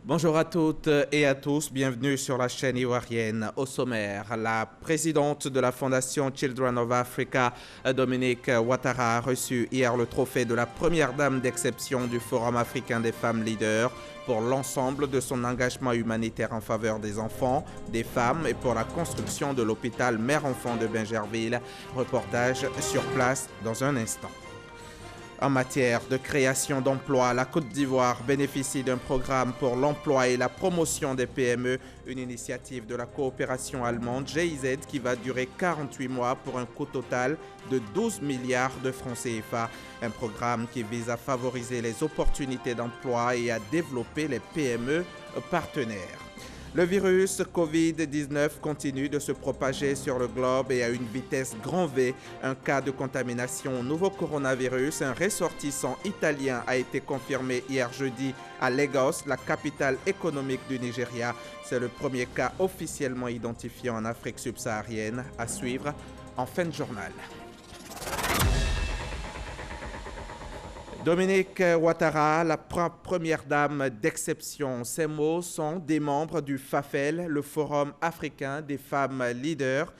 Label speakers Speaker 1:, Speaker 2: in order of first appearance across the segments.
Speaker 1: Bonjour à toutes et à tous, bienvenue sur la chaîne ivoirienne. Au sommaire, la présidente de la Fondation Children of Africa, Dominique Ouattara, a reçu hier le trophée de la première dame d'exception du Forum africain des femmes leaders pour l'ensemble de son engagement humanitaire en faveur des enfants, des femmes et pour la construction de l'hôpital Mère-Enfant de Bingerville. Reportage sur place dans un instant. En matière de création d'emplois, la Côte d'Ivoire bénéficie d'un programme pour l'emploi et la promotion des PME, une initiative de la coopération allemande GIZ qui va durer 48 mois pour un coût total de 12 milliards de francs CFA. Un programme qui vise à favoriser les opportunités d'emploi et à développer les PME partenaires. Le virus Covid-19 continue de se propager sur le globe et à une vitesse grand V. Un cas de contamination au nouveau coronavirus, un ressortissant italien, a été confirmé hier jeudi à Lagos, la capitale économique du Nigeria. C'est le premier cas officiellement identifié en Afrique subsaharienne. À suivre en fin de journal. Dominique Ouattara, la première dame d'exception. Ces mots sont des membres du FAFEL, le Forum africain des femmes leaders.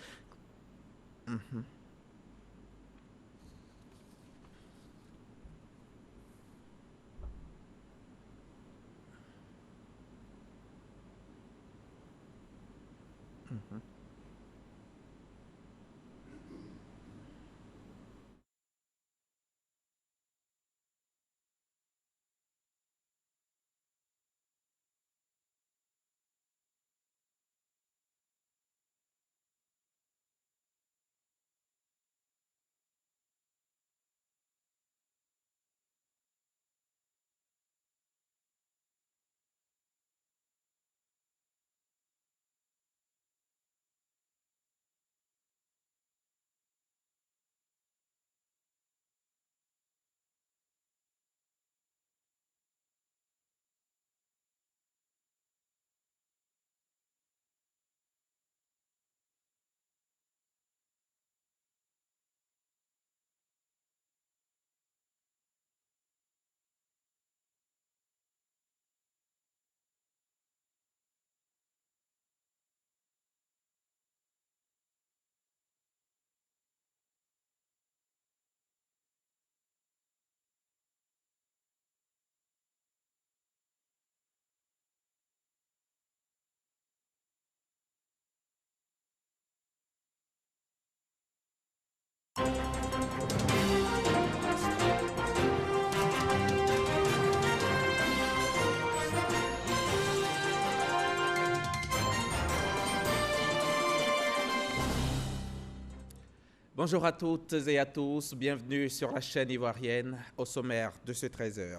Speaker 1: Bonjour à toutes et à tous, bienvenue sur la chaîne ivoirienne au sommaire de ce 13h.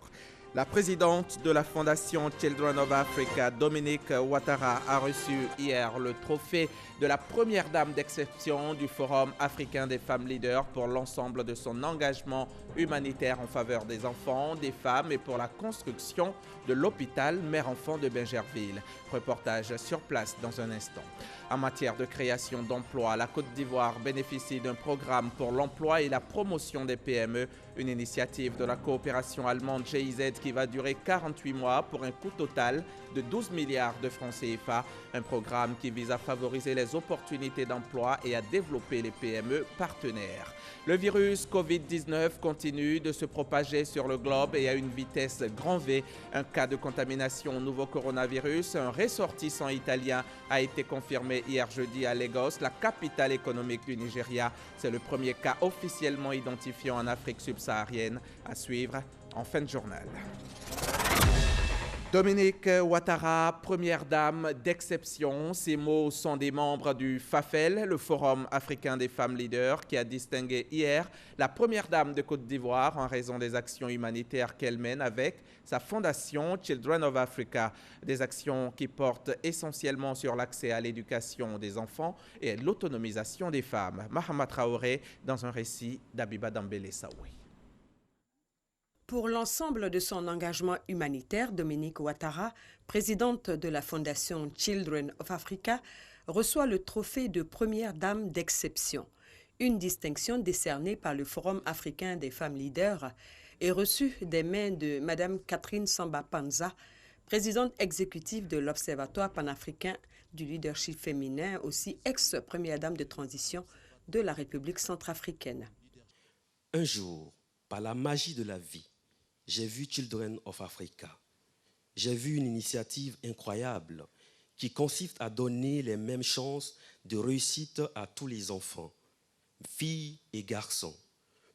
Speaker 1: La présidente de la Fondation Children of Africa, Dominique Ouattara, a reçu hier le trophée de la première dame d'exception du Forum africain des femmes leaders pour l'ensemble de son engagement humanitaire en faveur des enfants, des femmes et pour la construction de l'hôpital Mère-Enfant de Bingerville. Reportage sur place dans un instant. En matière de création d'emplois, la Côte d'Ivoire bénéficie d'un programme pour l'emploi et la promotion des PME, une initiative de la coopération allemande GIZ qui va durer 48 mois pour un coût total de 12 milliards de francs CFA. Un programme qui vise à favoriser les opportunités d'emploi et à développer les PME partenaires. Le virus Covid-19 continue de se propager sur le globe et à une vitesse grand V. Un cas de contamination au nouveau coronavirus, un ressortissant italien, a été confirmé hier jeudi à Lagos, la capitale économique du Nigeria. C'est le premier cas officiellement identifié en Afrique subsaharienne. À suivre en fin de journal. Dominique Ouattara, première dame d'exception. Ces mots sont des membres du FAFEL, le Forum africain des femmes leaders, qui a distingué hier la première dame de Côte d'Ivoire en raison des actions humanitaires qu'elle mène avec sa fondation Children of Africa. Des actions qui portent essentiellement sur l'accès à l'éducation des enfants et l'autonomisation des femmes. Mahama Traoré dans un récit d'Abiba Dambélé Saoui.
Speaker 2: Pour l'ensemble de son engagement humanitaire, Dominique Ouattara, présidente de la Fondation Children of Africa, reçoit le trophée de première dame d'exception, une distinction décernée par le Forum africain des femmes leaders et reçue des mains de Mme Catherine Samba Panza, présidente exécutive de l'Observatoire panafricain du leadership féminin, aussi ex-première dame de transition de la République centrafricaine.
Speaker 3: Un jour, par la magie de la vie, j'ai vu Children of Africa. J'ai vu une initiative incroyable qui consiste à donner les mêmes chances de réussite à tous les enfants, filles et garçons,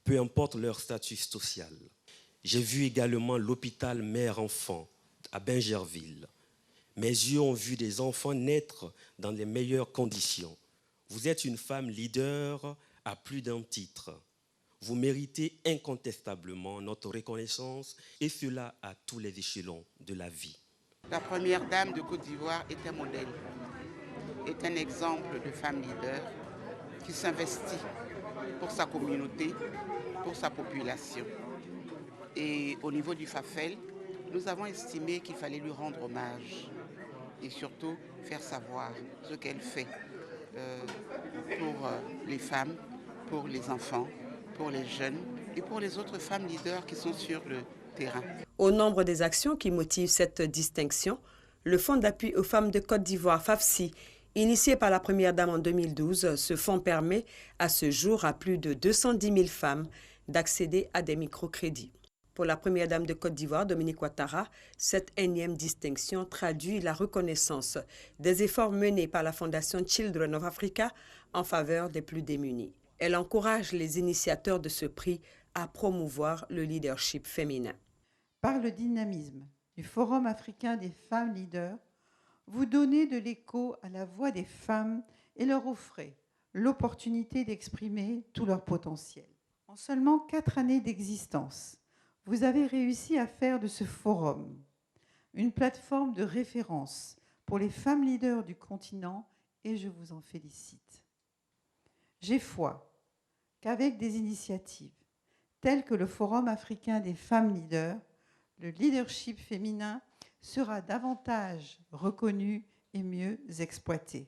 Speaker 3: peu importe leur statut social. J'ai vu également l'hôpital mère-enfant à Bingerville. Mes yeux ont vu des enfants naître dans les meilleures conditions. Vous êtes une femme leader à plus d'un titre. Vous méritez incontestablement notre reconnaissance et cela à tous les échelons de la vie.
Speaker 4: La première dame de Côte d'Ivoire est un modèle, est un exemple de femme leader qui s'investit pour sa communauté, pour sa population. Et au niveau du FAFEL, nous avons estimé qu'il fallait lui rendre hommage et surtout faire savoir ce qu'elle fait pour les femmes, pour les enfants, pour les jeunes et pour les autres femmes leaders qui sont sur le terrain.
Speaker 2: Au nombre des actions qui motivent cette distinction, le Fonds d'appui aux femmes de Côte d'Ivoire, FAFSI, initié par la première dame en 2012, ce fonds permet à ce jour à plus de 210 000 femmes d'accéder à des microcrédits. Pour la première dame de Côte d'Ivoire, Dominique Ouattara, cette énième distinction traduit la reconnaissance des efforts menés par la Fondation Children of Africa en faveur des plus démunis. Elle encourage les initiateurs de ce prix à promouvoir le leadership féminin.
Speaker 5: Par le dynamisme du Forum africain des femmes leaders, vous donnez de l'écho à la voix des femmes et leur offrez l'opportunité d'exprimer tout leur potentiel. En seulement 4 années d'existence, vous avez réussi à faire de ce forum une plateforme de référence pour les femmes leaders du continent et je vous en félicite. J'ai foi qu'avec des initiatives telles que le Forum africain des femmes leaders, le leadership féminin sera davantage reconnu et mieux exploité.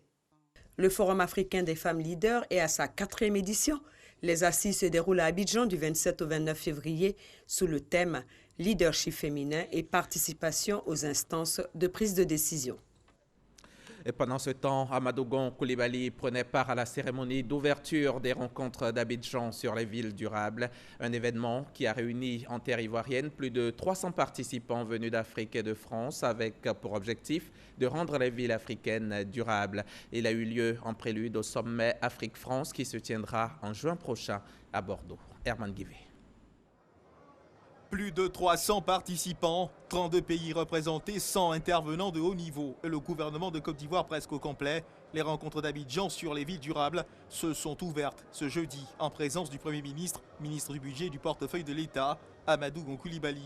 Speaker 2: Le Forum africain des femmes leaders est à sa 4e édition. Les assises se déroulent à Abidjan du 27 au 29 février sous le thème « Leadership féminin et participation aux instances de prise de décision ».
Speaker 1: Et pendant ce temps, Amadou Gon Coulibaly prenait part à la cérémonie d'ouverture des rencontres d'Abidjan sur les villes durables, un événement qui a réuni en terre ivoirienne plus de 300 participants venus d'Afrique et de France avec pour objectif de rendre les villes africaines durables. Il a eu lieu en prélude au sommet Afrique-France qui se tiendra en juin prochain à Bordeaux. Herman Guivet.
Speaker 6: Plus de 300 participants, 32 pays représentés, 100 intervenants de haut niveau. Le gouvernement de Côte d'Ivoire presque au complet. Les rencontres d'Abidjan sur les villes durables se sont ouvertes ce jeudi en présence du Premier ministre, ministre du Budget et du portefeuille de l'État, Amadou Gon Coulibaly.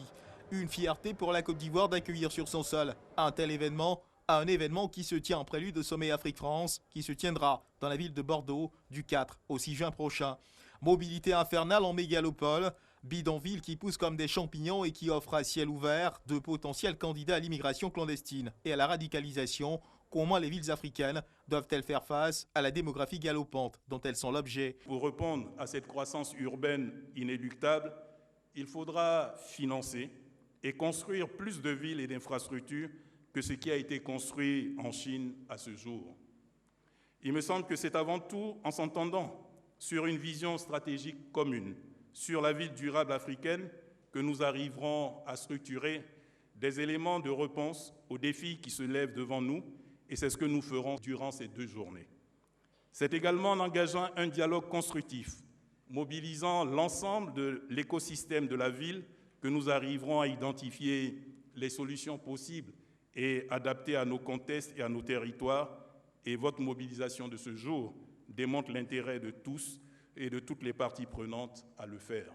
Speaker 6: Une fierté pour la Côte d'Ivoire d'accueillir sur son sol un tel événement, un événement qui se tient en prélude au sommet Afrique-France, qui se tiendra dans la ville de Bordeaux du 4 au 6 juin prochain. Mobilité infernale en mégalopole, bidonville qui pousse comme des champignons et qui offre à ciel ouvert de potentiels candidats à l'immigration clandestine et à la radicalisation. Comment les villes africaines doivent-elles faire face à la démographie galopante dont elles sont l'objet?
Speaker 7: Pour répondre à cette croissance urbaine inéluctable, il faudra financer et construire plus de villes et d'infrastructures que ce qui a été construit en Chine à ce jour. Il me semble que c'est avant tout en s'entendant sur une vision stratégique commune sur la ville durable africaine que nous arriverons à structurer des éléments de réponse aux défis qui se lèvent devant nous, et c'est ce que nous ferons durant ces 2 journées. C'est également en engageant un dialogue constructif, mobilisant l'ensemble de l'écosystème de la ville, que nous arriverons à identifier les solutions possibles et adaptées à nos contextes et à nos territoires. Et votre mobilisation de ce jour démontre l'intérêt de tous et de toutes les parties prenantes à le faire.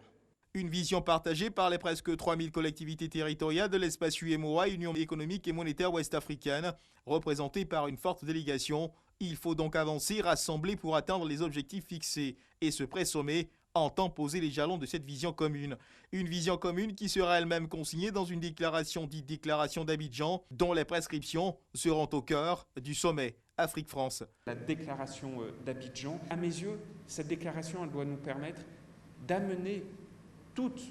Speaker 6: Une vision partagée par les presque 3000 collectivités territoriales de l'espace UEMOA, Union économique et monétaire ouest-africaine, représentée par une forte délégation. Il faut donc avancer, rassembler pour atteindre les objectifs fixés. Et ce pré-sommet entend poser les jalons de cette vision commune. Une vision commune qui sera elle-même consignée dans une déclaration dite déclaration d'Abidjan, dont les prescriptions seront au cœur du sommet Afrique-France.
Speaker 8: La déclaration d'Abidjan, à mes yeux, cette déclaration elle doit nous permettre d'amener toutes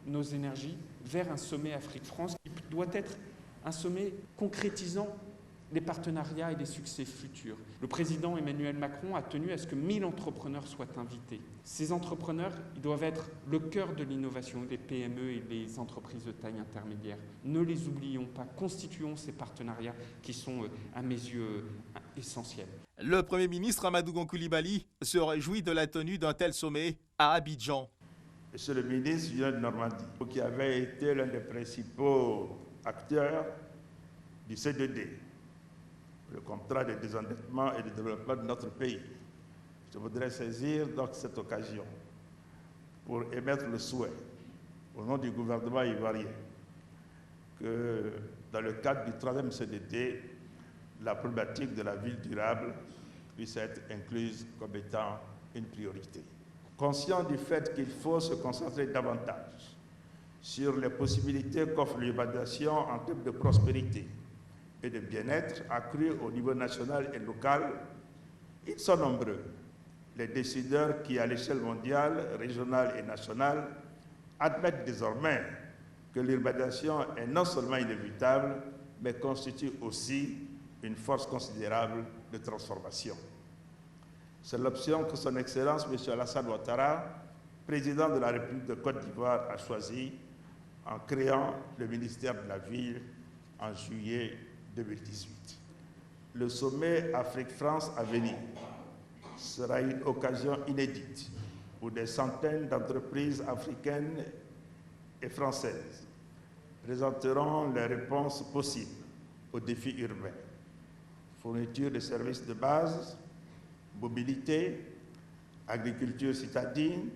Speaker 8: nos énergies vers un sommet Afrique-France qui doit être un sommet concrétisant des partenariats et des succès futurs. Le président Emmanuel Macron a tenu à ce que 1000 entrepreneurs soient invités. Ces entrepreneurs, ils doivent être le cœur de l'innovation, les PME et les entreprises de taille intermédiaire. Ne les oublions pas, constituons ces partenariats qui sont, à mes yeux, essentiels.
Speaker 6: Le Premier ministre Amadou Gon Coulibaly se réjouit de la tenue d'un tel sommet à Abidjan.
Speaker 9: Monsieur le ministre Julien de Normandie, qui avait été l'un des principaux acteurs du C2D, le contrat de désendettement et de développement de notre pays. Je voudrais saisir donc cette occasion pour émettre le souhait, au nom du gouvernement ivoirien, que dans le cadre du 3e CDD, la problématique de la ville durable puisse être incluse comme étant une priorité. Conscient du fait qu'il faut se concentrer davantage sur les possibilités qu'offre l'urbanisation en termes de prospérité et de bien-être accru au niveau national et local, ils sont nombreux, les décideurs qui, à l'échelle mondiale, régionale et nationale, admettent désormais que l'urbanisation est non seulement inévitable, mais constitue aussi une force considérable de transformation. C'est l'option que son Excellence M. Alassane Ouattara, président de la République de Côte d'Ivoire, a choisie en créant le ministère de la Ville en juillet 2018. Le sommet Afrique-France à venir sera une occasion inédite où des centaines d'entreprises africaines et françaises présenteront les réponses possibles aux défis urbains. Fourniture de services de base, mobilité, agriculture citadine,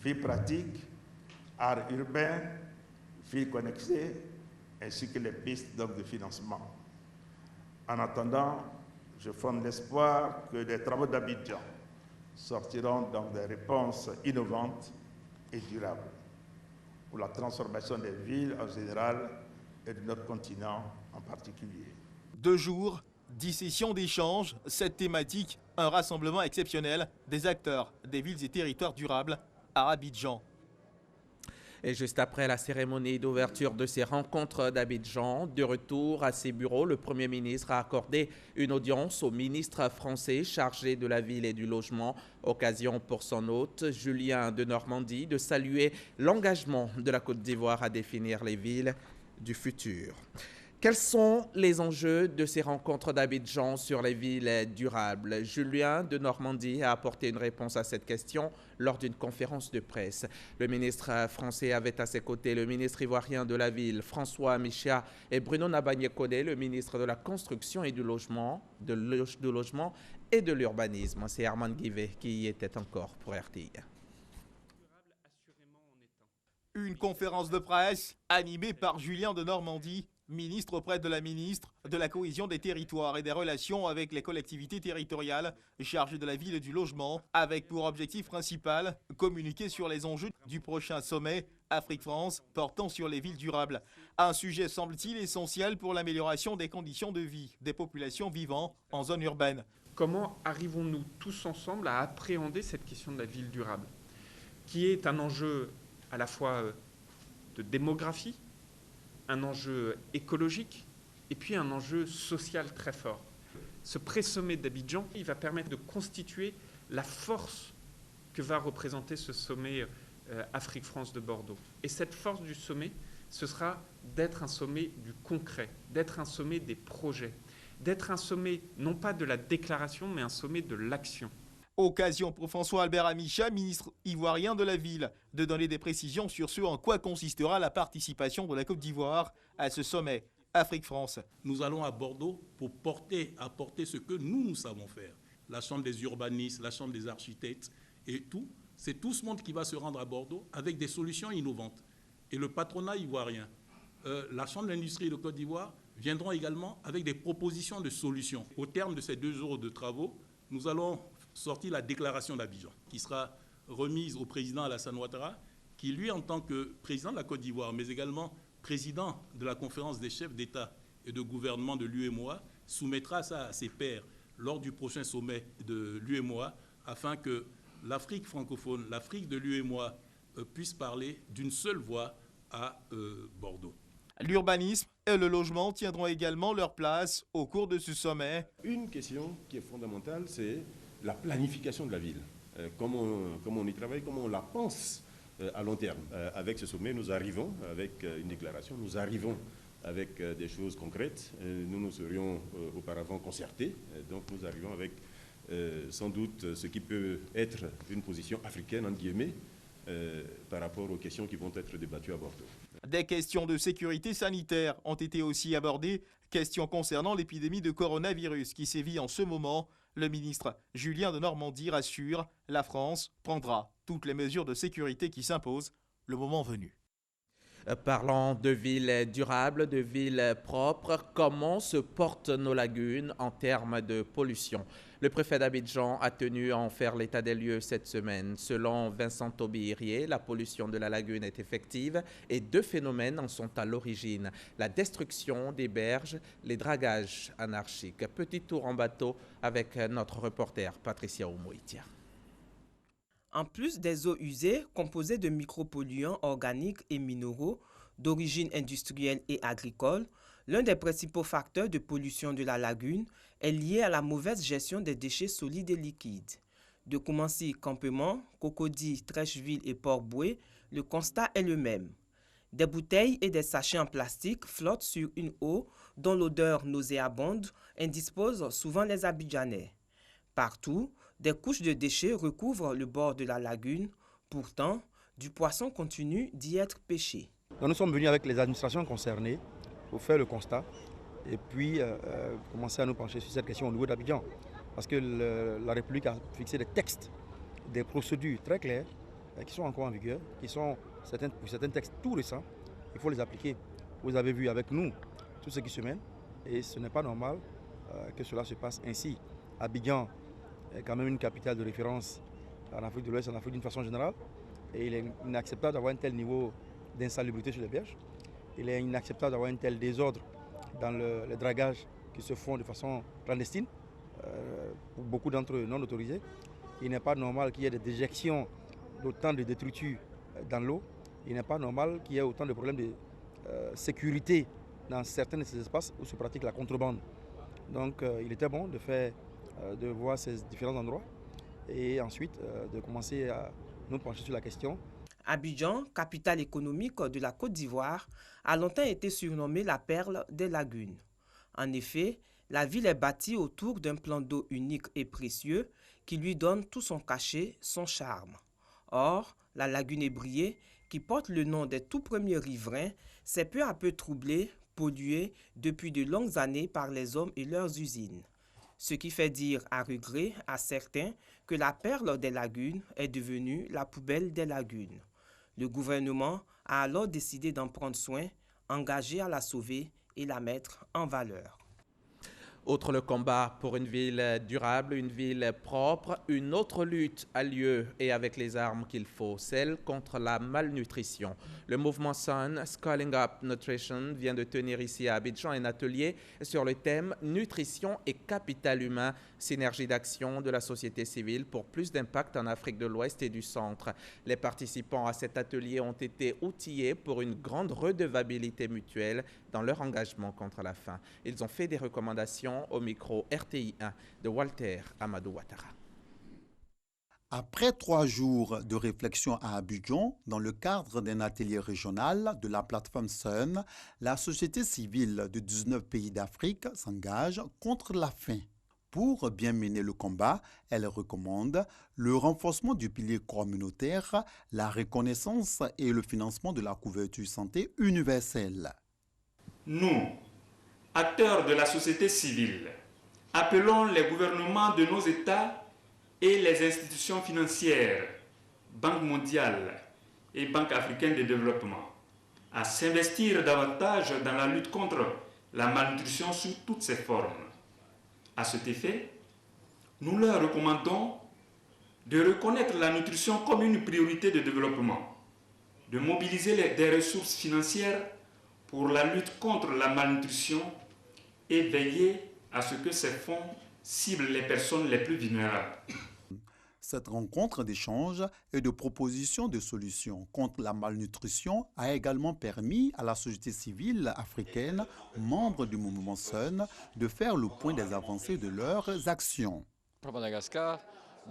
Speaker 9: vie pratique, art urbain, vie connectée, ainsi que les pistes de financement. En attendant, je fonde l'espoir que des travaux d'Abidjan sortiront donc des réponses innovantes et durables pour la transformation des villes en général et de notre continent en particulier.
Speaker 6: 2 jours, 10 sessions d'échange, 7 thématiques, un rassemblement exceptionnel des acteurs des villes et territoires durables à Abidjan.
Speaker 1: Et juste après la cérémonie d'ouverture de ces rencontres d'Abidjan, de retour à ses bureaux, le Premier ministre a accordé une audience au ministre français chargé de la ville et du logement. Occasion pour son hôte, Julien de Normandie, de saluer l'engagement de la Côte d'Ivoire à définir les villes du futur. Quels sont les enjeux de ces rencontres d'Abidjan sur les villes durables? Julien de Normandie a apporté une réponse à cette question lors d'une conférence de presse. Le ministre français avait à ses côtés le ministre ivoirien de la ville, François Michia, et Bruno Nabagné-Koné, le ministre de la Construction et du Logement, et de l'Urbanisme. C'est Herman Guivet qui y était encore pour RTI.
Speaker 6: Une conférence de presse animée par Julien de Normandie, ministre auprès de la ministre de la Cohésion des territoires et des relations avec les collectivités territoriales, chargée de la ville et du logement, avec pour objectif principal communiquer sur les enjeux du prochain sommet Afrique-France portant sur les villes durables. Un sujet semble-t-il essentiel pour l'amélioration des conditions de vie des populations vivant en zone urbaine.
Speaker 8: Comment arrivons-nous tous ensemble à appréhender cette question de la ville durable, qui est un enjeu à la fois de démographie, un enjeu écologique et puis un enjeu social très fort. Ce pré-sommet d'Abidjan, il va permettre de constituer la force que va représenter ce sommet Afrique-France de Bordeaux. Et cette force du sommet, ce sera d'être un sommet du concret, d'être un sommet des projets, d'être un sommet non pas de la déclaration, mais un sommet de l'action.
Speaker 6: Occasion pour François-Albert Amicha, ministre ivoirien de la ville, de donner des précisions sur ce en quoi consistera la participation de la Côte d'Ivoire à ce sommet Afrique-France.
Speaker 7: Nous allons à Bordeaux pour apporter ce que nous savons faire. La Chambre des urbanistes, la Chambre des architectes et tout. C'est tout ce monde qui va se rendre à Bordeaux avec des solutions innovantes. Et le patronat ivoirien, la Chambre de l'industrie de Côte d'Ivoire viendront également avec des propositions de solutions. Au terme de ces 2 jours de travaux, nous allons sortir la déclaration d'Abidjan, qui sera remise au président Alassane Ouattara, qui lui, en tant que président de la Côte d'Ivoire, mais également président de la conférence des chefs d'État et de gouvernement de l'UEMOA, soumettra ça à ses pairs lors du prochain sommet de l'UEMOA, afin que l'Afrique francophone, l'Afrique de l'UEMOA, puisse parler d'une seule voix à Bordeaux.
Speaker 6: L'urbanisme et le logement tiendront également leur place au cours de ce sommet.
Speaker 10: Une question qui est fondamentale, c'est la planification de la ville. Comment on y travaille, comment on la pense à long terme. Avec ce sommet, nous arrivons avec une déclaration, nous arrivons avec des choses concrètes. Nous nous serions auparavant concertés, donc nous arrivons avec sans doute ce qui peut être une position africaine, entre guillemets, par rapport aux questions qui vont être débattues à Bordeaux.
Speaker 6: Des questions de sécurité sanitaire ont été aussi abordées, questions concernant l'épidémie de coronavirus qui sévit en ce moment. Le ministre Julien de Normandie rassure, la France prendra toutes les mesures de sécurité qui s'imposent le moment venu.
Speaker 1: Parlant de villes durables, de villes propres, comment se portent nos lagunes en termes de pollution? Le préfet d'Abidjan a tenu à en faire l'état des lieux cette semaine. Selon Vincent Taubirier, la pollution de la lagune est effective et deux phénomènes en sont à l'origine. La destruction des berges, les dragages anarchiques. Petit tour en bateau avec notre reporter Patricia Oumoïtia.
Speaker 11: En plus des eaux usées composées de micropolluants organiques et minéraux d'origine industrielle et agricole, l'un des principaux facteurs de pollution de la lagune est lié à la mauvaise gestion des déchets solides et liquides. De Koumansi, Campement, Cocody, Trècheville et Port-Boué, le constat est le même. Des bouteilles et des sachets en plastique flottent sur une eau dont l'odeur nauséabonde indispose souvent les Abidjanais. Partout, des couches de déchets recouvrent le bord de la lagune. Pourtant, du poisson continue d'y être pêché.
Speaker 12: Donc nous sommes venus avec les administrations concernées pour faire le constat et puis commencer à nous pencher sur cette question au niveau d'Abidjan. Parce que la République a fixé des textes, des procédures très claires qui sont encore en vigueur, qui sont pour certains textes tout récents. Il faut les appliquer. Vous avez vu avec nous tout ce qui se mène et ce n'est pas normal que cela se passe ainsi. Abidjan est quand même une capitale de référence en Afrique de l'Ouest, en Afrique d'une façon générale. Et il est inacceptable d'avoir un tel niveau d'insalubrité sur les berges. Il est inacceptable d'avoir un tel désordre dans les dragages qui se font de façon clandestine, pour beaucoup d'entre eux non autorisés. Il n'est pas normal qu'il y ait des déjections d'autant de détritus dans l'eau. Il n'est pas normal qu'il y ait autant de problèmes de sécurité dans certains de ces espaces où se pratique la contrebande. Donc il était bon de voir ces différents endroits et ensuite de commencer à nous pencher sur la question.
Speaker 11: Abidjan, capitale économique de la Côte d'Ivoire, a longtemps été surnommée la perle des lagunes. En effet, la ville est bâtie autour d'un plan d'eau unique et précieux qui lui donne tout son cachet, son charme. Or, la lagune ébriée, qui porte le nom des tout premiers riverains, s'est peu à peu troublée, polluée depuis de longues années par les hommes et leurs usines. Ce qui fait dire à regret à certains que la perle des lagunes est devenue la poubelle des lagunes. Le gouvernement a alors décidé d'en prendre soin, engagé à la sauver et la mettre en valeur.
Speaker 1: Outre le combat pour une ville durable, une ville propre, une autre lutte a lieu et avec les armes qu'il faut, celle contre la malnutrition. Le mouvement Sun, Scaling Up Nutrition, vient de tenir ici à Abidjan un atelier sur le thème Nutrition et capital humain, synergie d'action de la société civile pour plus d'impact en Afrique de l'Ouest et du Centre. Les participants à cet atelier ont été outillés pour une grande redevabilité mutuelle dans leur engagement contre la faim. Ils ont fait des recommandations au micro RTI 1 de Walter Amadou Ouattara.
Speaker 13: Après 3 jours de réflexion à Abidjan, dans le cadre d'un atelier régional de la plateforme Sun, la société civile de 19 pays d'Afrique s'engage contre la faim. Pour bien mener le combat, elle recommande le renforcement du pilier communautaire, la reconnaissance et le financement de la couverture santé universelle.
Speaker 14: Nous, acteurs de la société civile, appelons les gouvernements de nos États et les institutions financières, Banque mondiale et Banque africaine de développement, à s'investir davantage dans la lutte contre la malnutrition sous toutes ses formes. À cet effet, nous leur recommandons de reconnaître la nutrition comme une priorité de développement, de mobiliser des ressources financières pour la lutte contre la malnutrition et veiller à ce que ces fonds ciblent les personnes les plus vulnérables.
Speaker 13: Cette rencontre d'échange et de propositions de solutions contre la malnutrition a également permis à la société civile africaine, membre du mouvement SUN, de faire le point des avancées de leurs actions.
Speaker 15: Pour Madagascar,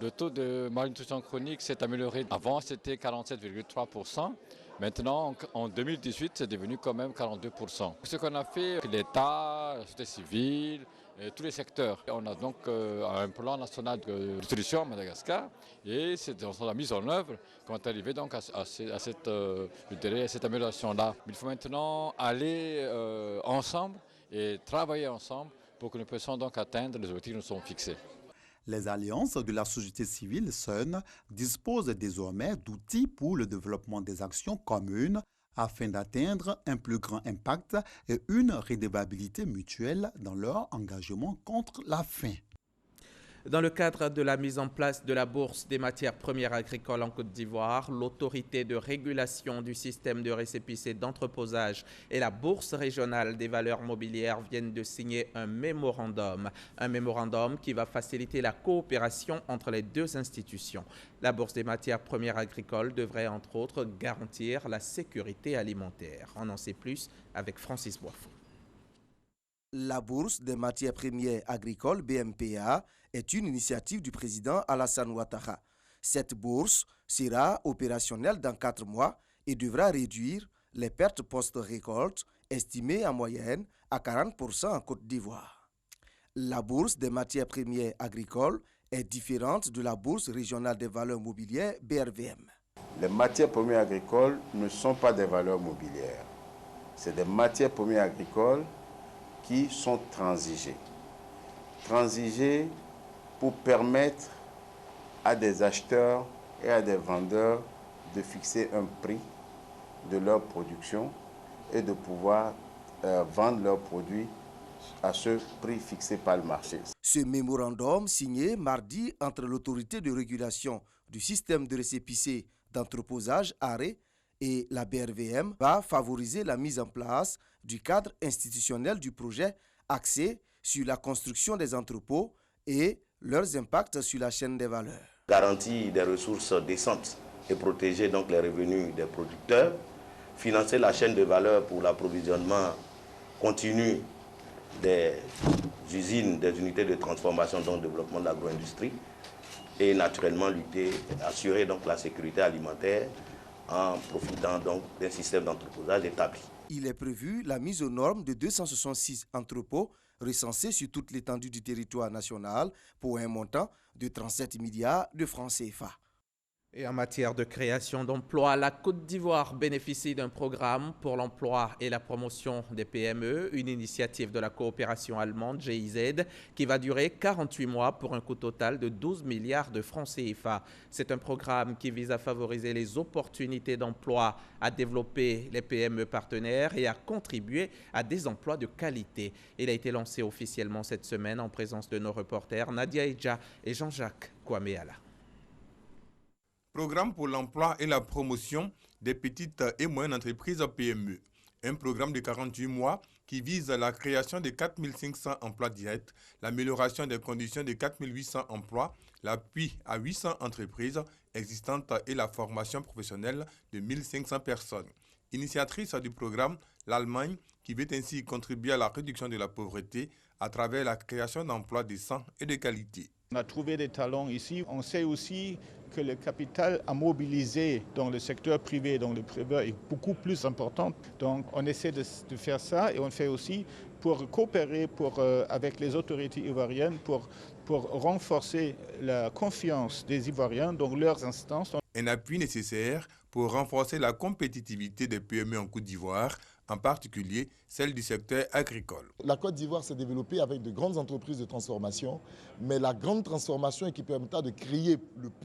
Speaker 15: le taux de malnutrition chronique s'est amélioré. Avant, c'était 47,3%. Maintenant, en 2018, c'est devenu quand même 42%. Ce qu'on a fait, l'État, la société civile, tous les secteurs. On a donc un plan national de nutrition à Madagascar et c'est dans la mise en œuvre qu'on est arrivé donc à cette amélioration-là. Il faut maintenant aller ensemble et travailler ensemble pour que nous puissions donc atteindre les objectifs qui nous sont fixés.
Speaker 13: Les alliances de la société civile SUN disposent désormais d'outils pour le développement des actions communes afin d'atteindre un plus grand impact et une redevabilité mutuelle dans leur engagement contre la faim.
Speaker 1: Dans le cadre de la mise en place de la bourse des matières premières agricoles en Côte d'Ivoire, l'autorité de régulation du système de récépissé d'entreposage et la bourse régionale des valeurs mobilières viennent de signer un mémorandum qui va faciliter la coopération entre les deux institutions. La bourse des matières premières agricoles devrait entre autres garantir la sécurité alimentaire. On en sait plus avec Francis Boifond.
Speaker 16: La bourse des matières premières agricoles, BMPA, est une initiative du président Alassane Ouattara. Cette bourse sera opérationnelle dans 4 mois et devra réduire les pertes post-récolte, estimées en moyenne à 40% en Côte d'Ivoire. La bourse des matières premières agricoles est différente de la bourse régionale des valeurs mobilières, BRVM.
Speaker 17: Les matières premières agricoles ne sont pas des valeurs mobilières. C'est des matières premières agricoles qui sont transigées. Transigées pour permettre à des acheteurs et à des vendeurs de fixer un prix de leur production et de pouvoir vendre leurs produits à ce prix fixé par le marché.
Speaker 16: Ce mémorandum signé mardi entre l'autorité de régulation du système de récépissé d'entreposage ARE et la BRVM va favoriser la mise en place du cadre institutionnel du projet axé sur la construction des entrepôts et leurs impacts sur la chaîne des valeurs.
Speaker 17: Garantir des ressources décentes et protéger donc les revenus des producteurs, financer la chaîne de valeur pour l'approvisionnement continu des usines, des unités de transformation dans le développement de l'agro-industrie et naturellement assurer donc la sécurité alimentaire en profitant donc d'un système d'entreposage établi.
Speaker 16: Il est prévu la mise aux normes de 266 entrepôts recensés sur toute l'étendue du territoire national pour un montant de 37 milliards de francs CFA.
Speaker 1: Et en matière de création d'emplois, la Côte d'Ivoire bénéficie d'un programme pour l'emploi et la promotion des PME, une initiative de la coopération allemande GIZ qui va durer 48 mois pour un coût total de 12 milliards de francs CFA. C'est un programme qui vise à favoriser les opportunités d'emploi, à développer les PME partenaires et à contribuer à des emplois de qualité. Il a été lancé officiellement cette semaine en présence de nos reporters Nadia Eja et Jean-Jacques Kouaméala.
Speaker 18: Programme pour l'emploi et la promotion des petites et moyennes entreprises PME. Un programme de 48 mois qui vise la création de 4 500 emplois directs, l'amélioration des conditions de 4 800 emplois, l'appui à 800 entreprises existantes et la formation professionnelle de 1 500 personnes. Initiatrice du programme, l'Allemagne, qui veut ainsi contribuer à la réduction de la pauvreté à travers la création d'emplois décents et de qualité.
Speaker 19: On a trouvé des talents ici. On sait aussi que le capital à mobiliser dans le secteur privé, dans le privé, est beaucoup plus important. Donc on essaie de faire ça et on fait aussi pour coopérer avec les autorités ivoiriennes pour renforcer la confiance des Ivoiriens dans leurs instances.
Speaker 18: Un appui nécessaire pour renforcer la compétitivité des PME en Côte d'Ivoire, en particulier celle du secteur agricole.
Speaker 20: La Côte d'Ivoire s'est développée avec de grandes entreprises de transformation, mais la grande transformation qui permettra de créer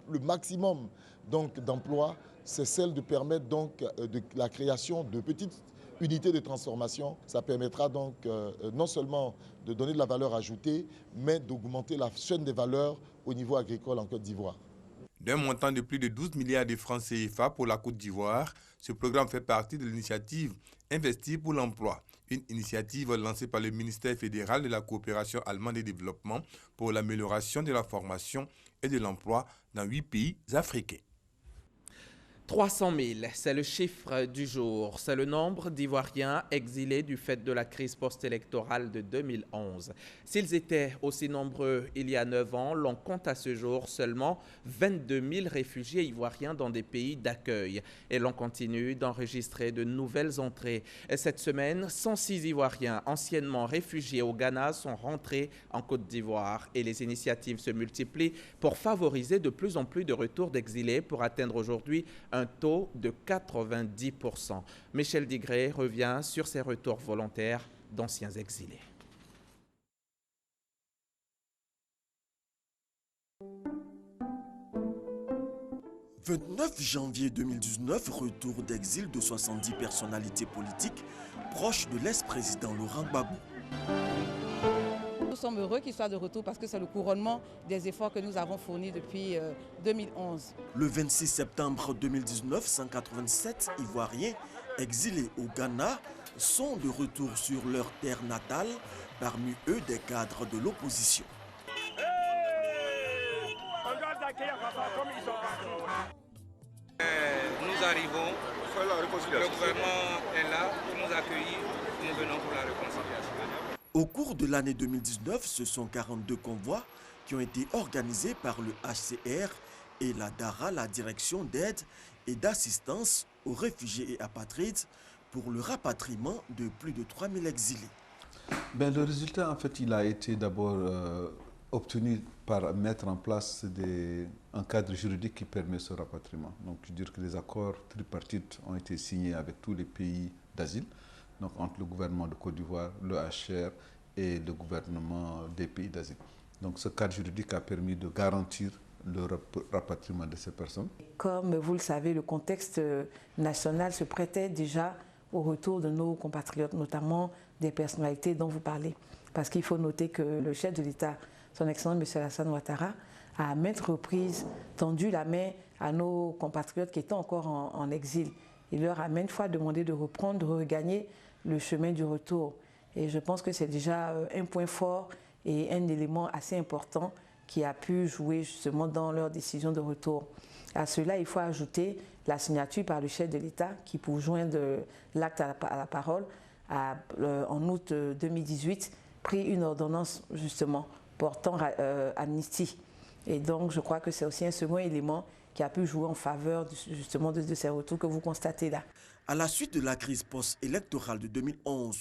Speaker 20: le maximum d'emplois, c'est celle de permettre donc de la création de petites unités de transformation. Ça permettra donc non seulement de donner de la valeur ajoutée, mais d'augmenter la chaîne des valeurs au niveau agricole en Côte d'Ivoire.
Speaker 18: D'un montant de plus de 12 milliards de francs CFA pour la Côte d'Ivoire, ce programme fait partie de l'initiative Investir pour l'emploi, une initiative lancée par le ministère fédéral de la coopération allemande et développement pour l'amélioration de la formation et de l'emploi dans 8 pays africains.
Speaker 1: 300 000, c'est le chiffre du jour. C'est le nombre d'Ivoiriens exilés du fait de la crise post-électorale de 2011. S'ils étaient aussi nombreux il y a 9 ans, l'on compte à ce jour seulement 22 000 réfugiés ivoiriens dans des pays d'accueil. Et l'on continue d'enregistrer de nouvelles entrées. Et cette semaine, 106 Ivoiriens anciennement réfugiés au Ghana sont rentrés en Côte d'Ivoire. Et les initiatives se multiplient pour favoriser de plus en plus de retours d'exilés pour atteindre aujourd'hui un taux de 90%. Michel Digré revient sur ces retours volontaires d'anciens exilés.
Speaker 16: « 29 janvier 2019, retour d'exil de 70 personnalités politiques proches de l'ex-président Laurent Gbagbo.
Speaker 21: Nous sommes heureux qu'il soit de retour parce que c'est le couronnement des efforts que nous avons fournis depuis 2011.
Speaker 16: Le 26 septembre 2019, 187 Ivoiriens exilés au Ghana sont de retour sur leur terre natale, parmi eux des cadres de l'opposition.
Speaker 22: Nous arrivons, le gouvernement est là pour nous accueillir, nous venons pour la réconciliation.
Speaker 16: Au cours de l'année 2019, ce sont 42 convois qui ont été organisés par le HCR et la DARA, la Direction d'aide et d'assistance aux réfugiés et apatrides, pour le rapatriement de plus de 3000 exilés.
Speaker 23: Le résultat, en fait, il a été d'abord obtenu par mettre en place un cadre juridique qui permet ce rapatriement. Donc, je veux dire que les accords tripartites ont été signés avec tous les pays d'asile, donc entre le gouvernement de Côte d'Ivoire, le HCR et le gouvernement des pays d'asile. Donc, ce cadre juridique a permis de garantir le rapatriement de ces personnes.
Speaker 21: Comme vous le savez, le contexte national se prêtait déjà au retour de nos compatriotes, notamment des personnalités dont vous parlez. Parce qu'il faut noter que le chef de l'État, son Excellence M. Alassane Ouattara, a à maintes reprises tendu la main à nos compatriotes qui étaient encore en exil. Il leur a maintes fois demandé de reprendre, de regagner le chemin du retour. Et je pense que c'est déjà un point fort et un élément assez important qui a pu jouer justement dans leur décision de retour. À cela, il faut ajouter la signature par le chef de l'État qui, pour joindre l'acte à la parole, a, en août 2018, pris une ordonnance justement portant amnistie. Et donc, je crois que c'est aussi un second élément qui a pu jouer en faveur justement de ces retours que vous constatez là.
Speaker 16: À la suite de la crise post-électorale de 2011,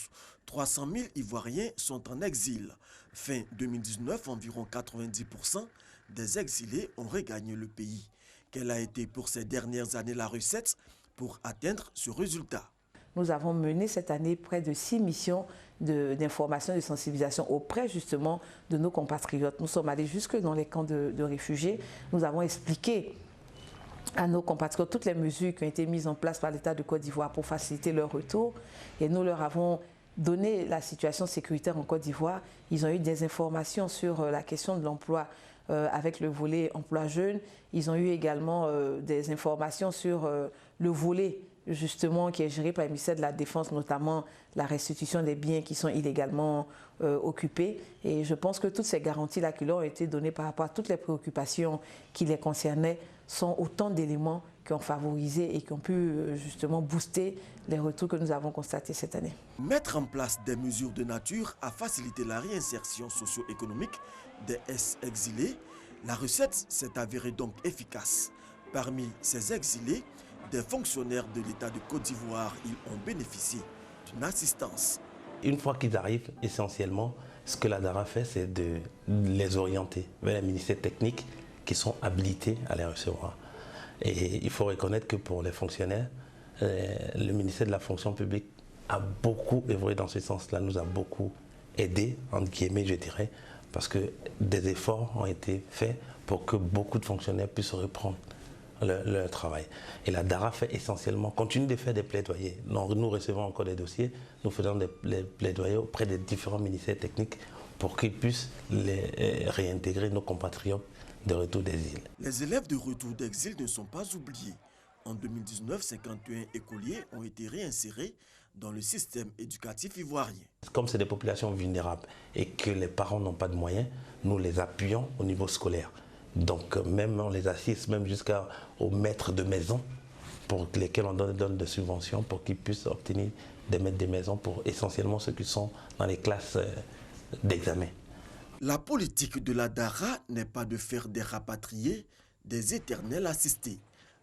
Speaker 16: 300 000 Ivoiriens sont en exil. Fin 2019, environ 90% des exilés ont regagné le pays. Quelle a été pour ces dernières années la recette pour atteindre ce résultat?
Speaker 21: Nous avons mené cette année près de 6 missions d'information et de sensibilisation auprès justement de nos compatriotes. Nous sommes allés jusque dans les camps de réfugiés. Nous avons expliqué à nos compatriotes toutes les mesures qui ont été mises en place par l'État de Côte d'Ivoire pour faciliter leur retour. Et nous leur avons donné la situation sécuritaire en Côte d'Ivoire. Ils ont eu des informations sur la question de l'emploi avec le volet emploi jeune. Ils ont eu également des informations sur le volet justement qui est géré par le ministère de la Défense, notamment la restitution des biens qui sont illégalement occupés. Et je pense que toutes ces garanties-là qui leur ont été données par rapport à toutes les préoccupations qui les concernaient sont autant d'éléments qui ont favorisé et qui ont pu justement booster les retours que nous avons constatés cette année.
Speaker 16: Mettre en place des mesures de nature à faciliter la réinsertion socio-économique des ex-exilés, la recette s'est avérée donc efficace. Parmi ces exilés, des fonctionnaires de l'État de Côte d'Ivoire, ils ont bénéficié d'une assistance.
Speaker 24: Une fois qu'ils arrivent, essentiellement, ce que la DARA fait, c'est de les orienter vers les ministères techniques qui sont habilités à les recevoir. Et il faut reconnaître que pour les fonctionnaires, le ministère de la fonction publique a beaucoup œuvré dans ce sens-là, nous a beaucoup aidé, entre guillemets, je dirais, parce que des efforts ont été faits pour que beaucoup de fonctionnaires puissent reprendre leur travail. Et la DARA fait essentiellement, continue de faire des plaidoyers. Nous recevons encore des dossiers, nous faisons des plaidoyers auprès des différents ministères techniques pour qu'ils puissent réintégrer nos compatriotes de retour d'exil.
Speaker 16: Les élèves de retour d'exil ne sont pas oubliés. En 2019, 51 écoliers ont été réinsérés dans le système éducatif ivoirien.
Speaker 24: Comme c'est des populations vulnérables et que les parents n'ont pas de moyens, nous les appuyons au niveau scolaire. Donc même on les assiste même jusqu'aux maîtres de maison pour lesquels on donne des subventions pour qu'ils puissent obtenir des maîtres de maison pour essentiellement ceux qui sont dans les classes d'examen.
Speaker 16: La politique de la DARA n'est pas de faire des rapatriés des éternels assistés.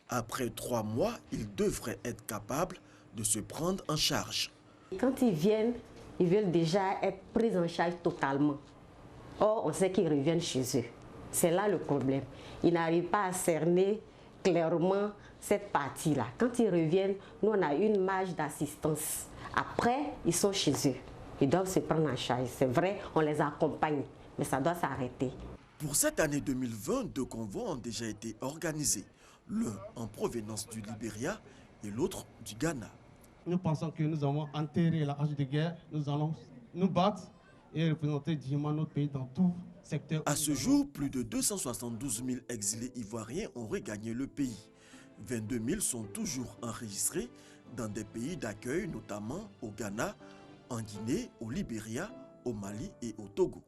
Speaker 16: Après 3 mois, ils devraient être capables de se prendre en charge.
Speaker 2: Quand ils viennent, ils veulent déjà être pris en charge totalement. Or, on sait qu'ils reviennent chez eux. C'est là le problème. Ils n'arrivent pas à cerner clairement cette partie-là. Quand ils reviennent, nous, on a une marge d'assistance. Après, ils sont chez eux. Ils doivent se prendre en charge. C'est vrai, on les accompagne, mais ça doit s'arrêter.
Speaker 16: Pour cette année 2020, 2 convois ont déjà été organisés. L'un en provenance du Libéria et l'autre du Ghana.
Speaker 3: Nous pensons que nous avons enterré la hache de guerre. Nous allons nous battre et représenter dignement notre pays dans tout secteur.
Speaker 16: À ce jour, plus de 272 000 exilés ivoiriens ont regagné le pays. 22 000 sont toujours enregistrés dans des pays d'accueil, notamment au Ghana, en Guinée, au Libéria, au Mali et au Togo.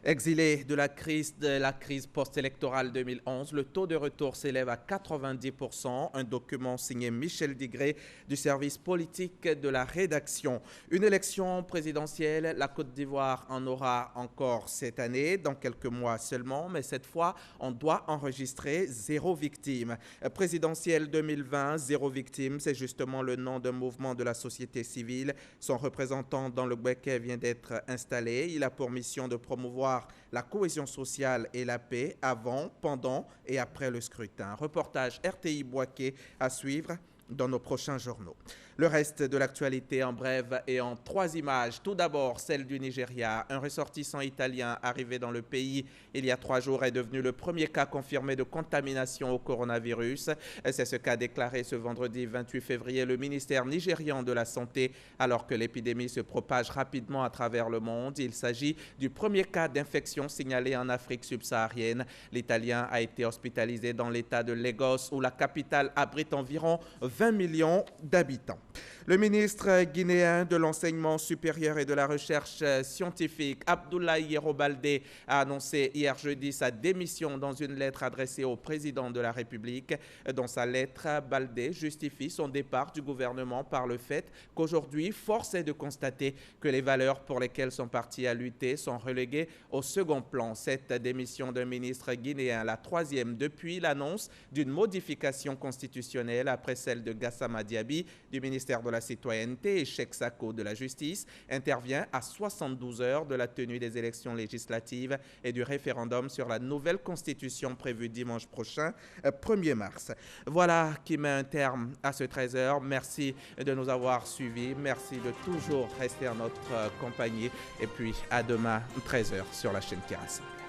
Speaker 1: Exilé de la crise post-électorale 2011, le taux de retour s'élève à 90%, un document signé Michel Digré du service politique de la rédaction. Une élection présidentielle, la Côte d'Ivoire en aura encore cette année, dans quelques mois seulement, mais cette fois, on doit enregistrer 0 victime. Présidentielle 2020, 0 victime, c'est justement le nom d'un mouvement de la société civile. Son représentant dans le Béquet vient d'être installé. Il a pour mission de promouvoir la cohésion sociale et la paix avant, pendant et après le scrutin. Reportage RTI Boaké à suivre dans nos prochains journaux. Le reste de l'actualité en bref et en 3 images. Tout d'abord, celle du Nigeria. Un ressortissant italien arrivé dans le pays il y a 3 jours est devenu le premier cas confirmé de contamination au coronavirus. C'est ce qu'a déclaré ce vendredi 28 février le ministère nigérian de la Santé alors que l'épidémie se propage rapidement à travers le monde. Il s'agit du premier cas d'infection signalé en Afrique subsaharienne. L'Italien a été hospitalisé dans l'État de Lagos où la capitale abrite environ 20 millions d'habitants. Le ministre guinéen de l'Enseignement supérieur et de la Recherche scientifique, Abdoulaye Yero Baldé, a annoncé hier jeudi sa démission dans une lettre adressée au président de la République. Dans sa lettre, Baldé justifie son départ du gouvernement par le fait qu'aujourd'hui, force est de constater que les valeurs pour lesquelles son parti a lutté sont reléguées au second plan. Cette démission d'un ministre guinéen, la 3e depuis l'annonce d'une modification constitutionnelle après celle de Gassama Diaby du ministère de la Citoyenneté et Cheikh Sako de la Justice, intervient à 72 heures de la tenue des élections législatives et du référendum sur la nouvelle constitution prévue dimanche prochain, 1er mars. Voilà qui met un terme à ce 13h. Merci de nous avoir suivis. Merci de toujours rester en notre compagnie. Et puis à demain, 13h sur la chaîne qui rassemble.